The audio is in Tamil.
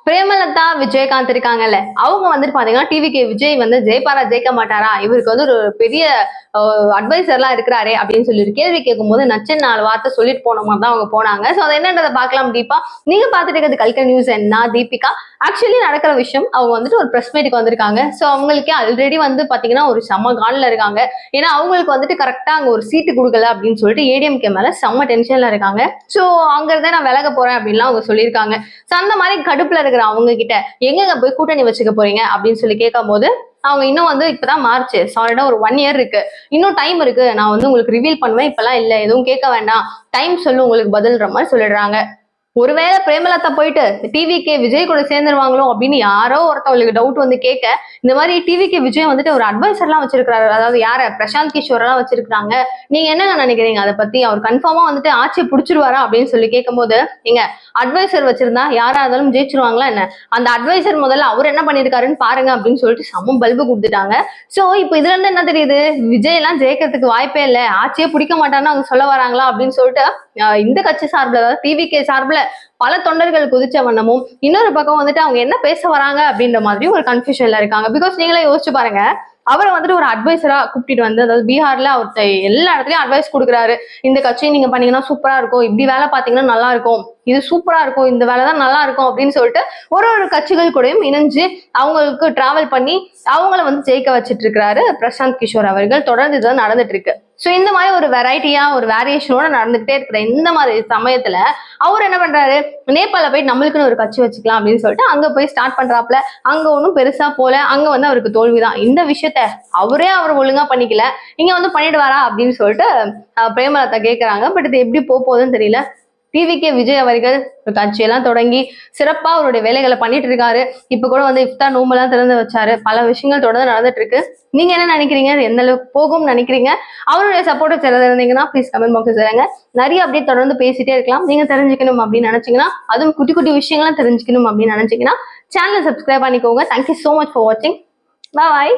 பிரேமலதா விஜயகாந்த் இருக்காங்கல்ல, அவங்க வந்துட்டு பாத்தீங்கன்னா டிவிக்கு விஜய் வந்து ஜெயிப்பாரா ஜெயிக்க மாட்டாரா, இவருக்கு வந்து ஒரு பெரிய அட்வைசர்லாம் இருக்கிறாரே அப்படின்னு சொல்லி ஒரு கேள்வி கேட்கும்போது நச்சு 4 வார்த்தை சொல்லிட்டு போன மாதிரி தான் அவங்க போனாங்க. ஸோ அதை என்னன்றதை பார்க்கலாம் தீபா. நீங்க பார்த்துட்டு இருக்கிறது கல்கா நியூஸ் நான் தீபிகா. ஆக்சுவலி நடக்கிற விஷயம், அவங்க வந்துட்டு ஒரு பிரஸ் மீட்டுக்கு வந்திருக்காங்க. ஸோ அவங்களுக்கே ஆல்ரெடி வந்து பாத்தீங்கன்னா ஒரு செம்ம கான்ல இருக்காங்க. ஏன்னா அவங்களுக்கு வந்துட்டு கரெக்டா அங்க ஒரு சீட்டு கொடுக்கல அப்படின்னு சொல்லிட்டு ஏடிஎம்கே மேல செம்ம டென்ஷன்ல இருக்காங்க. ஸோ அங்க இருந்தே நான் விலக போறேன் அப்படின்லாம் அவங்க சொல்லியிருக்காங்க. ஸோ அந்த மாதிரி கடுப்புல இருக்கிற அவங்க கிட்ட எங்க போய் கூட்டணி வச்சுக்க போறீங்க அப்படின்னு சொல்லி கேட்கும் போது அவங்க இன்னும் வந்து இப்பதான் மார்ச் சாலிடா ஒரு 1 இயர் இருக்கு, இன்னும் டைம் இருக்கு, நான் வந்து உங்களுக்கு ரிவீல் பண்ணுவேன், இப்பெல்லாம் இல்ல எதுவும் கேட்க வேண்டாம், டைம் சொல்லு உங்களுக்கு பதில்ன்ற மாதிரி சொல்லிடுறாங்க. ஒருவேளை பிரேமலதா போயிட்டு டிவிகே விஜய் கூட சேர்ந்துருவாங்களோ அப்படின்னு யாரோ ஒருத்தவங்களுக்கு டவுட் வந்து கேட்க, இந்த மாதிரி டிவிகே விஜய் வந்துட்டு ஒரு அட்வைசர் எல்லாம் வச்சிருக்காரு, அதாவது யார பிரசாந்த் கிஷோர் எல்லாம் வச்சிருக்காங்க, நீங்க என்ன நினைக்கிறீங்க அதை பத்தி, அவர் கன்ஃபார்மா வந்துட்டு ஆட்சியை புடிச்சிருவாரா அப்படின்னு சொல்லி கேட்கும் போது, நீங்க அட்வைசர் வச்சிருந்தா யாரா இருந்தாலும் ஜெயிச்சிருவாங்களா என்ன, அந்த அட்வைசர் முதல்ல அவர் என்ன பண்ணிருக்காருன்னு பாருங்க அப்படின்னு சொல்லிட்டு சமம் பல்பு கொடுத்துட்டாங்க. சோ இப்போ இதுல இருந்து என்ன தெரியுது, விஜய் எல்லாம் ஜெயிக்கிறதுக்கு வாய்ப்பே இல்லை, ஆட்சியே பிடிக்க மாட்டான்னு அவங்க சொல்ல வராங்களா அப்படின்னு சொல்லிட்டு இந்த கட்சி சார்பில், அதாவது டிவிகே சார்பில் பல தொண்டர்கள் குதிச்ச வண்ணமும், இன்னொரு பக்கம் வந்துட்டு அவங்க என்ன பேச வராங்க அப்படின்ற மாதிரி ஒரு கன்ஃபியூஷன்ல இருக்காங்க. பிகாஸ் நீங்களே யோசிச்சு பாருங்க, அவரை வந்துட்டு ஒரு அட்வைசரா கூப்பிட்டு வந்து, அதாவது பீகார்ல அவர்கிட்ட எல்லா இடத்துலயும் அட்வைஸ் கொடுக்குறாரு, இந்த கட்சியை நீங்க பண்ணீங்கன்னா சூப்பரா இருக்கும், இப்படி வேலை பாத்தீங்கன்னா நல்லா இருக்கும், இது சூப்பரா இருக்கும், இந்த வேலை தான் நல்லா இருக்கும் அப்படின்னு சொல்லிட்டு ஒரு ஒரு கட்சிகள் கூடயும் இணைஞ்சு அவங்களுக்கு டிராவல் பண்ணி அவங்கள வந்து ஜெயிக்க வச்சிட்டு இருக்கிறாரு பிரசாந்த் கிஷோர் அவர்கள். தொடர்ந்து இதுதான் நடந்துட்டு இருக்கு. சோ இந்த மாதிரி ஒரு வெரைட்டியா ஒரு வேரியேஷனோட நடந்துகிட்டே இருக்கிற இந்த மாதிரி சமயத்துல அவர் என்ன பண்றாரு, நேபாள போய் நம்மளுக்குன்னு ஒரு கட்சி வச்சுக்கலாம் அப்படின்னு சொல்லிட்டு அங்க போய் ஸ்டார்ட் பண்றாப்ல. அங்க ஒன்றும் பெருசா போல, அங்க வந்து அவருக்கு தோல்விதான். இந்த விஷயத்த அவர் ஒழுங்கா பண்ணிக்கல, இங்க வந்து பண்ணிடுவாரா அப்படின்னு சொல்லிட்டு பிரேமலதா கேட்கறாங்க. பட் இது எப்படி போகுதுன்னு தெரியல. டிவிகே விஜய் அவர்கள் ஒரு கட்சியெல்லாம் தொடங்கி சிறப்பா அவருடைய வேலைகளை பண்ணிட்டு இருக்காரு. இப்ப கூட வந்து இஃப்தார் நோம்பெல்லாம் திறந்து வச்சாரு. பல விஷயங்கள் தொடர்ந்து நடந்துட்டு இருக்கு. நீங்க என்ன நினைக்கிறீங்க, எந்த அளவுக்கு போகும்னு நினைக்கிறீங்க? அவருடைய சப்போர்ட் இருந்தீங்கன்னா ப்ளீஸ் கமெண்ட் பாக்ஸ் சொல்லுங்க. நிறைய அப்படியே தொடர்ந்து பேசிட்டே இருக்கலாம். நீங்க தெரிஞ்சுக்கணும் அப்படின்னு நினைச்சீங்கன்னா, அதுவும் குட்டி குட்டி விஷயங்கள்லாம் தெரிஞ்சுக்கணும் அப்படின்னு நினைச்சீங்கன்னா சேனலை சப்ஸ்கிரைப் பண்ணிக்கோங்க. தேங்க்யூ சோ மச் ஃபார் வாட்சிங். பாய்.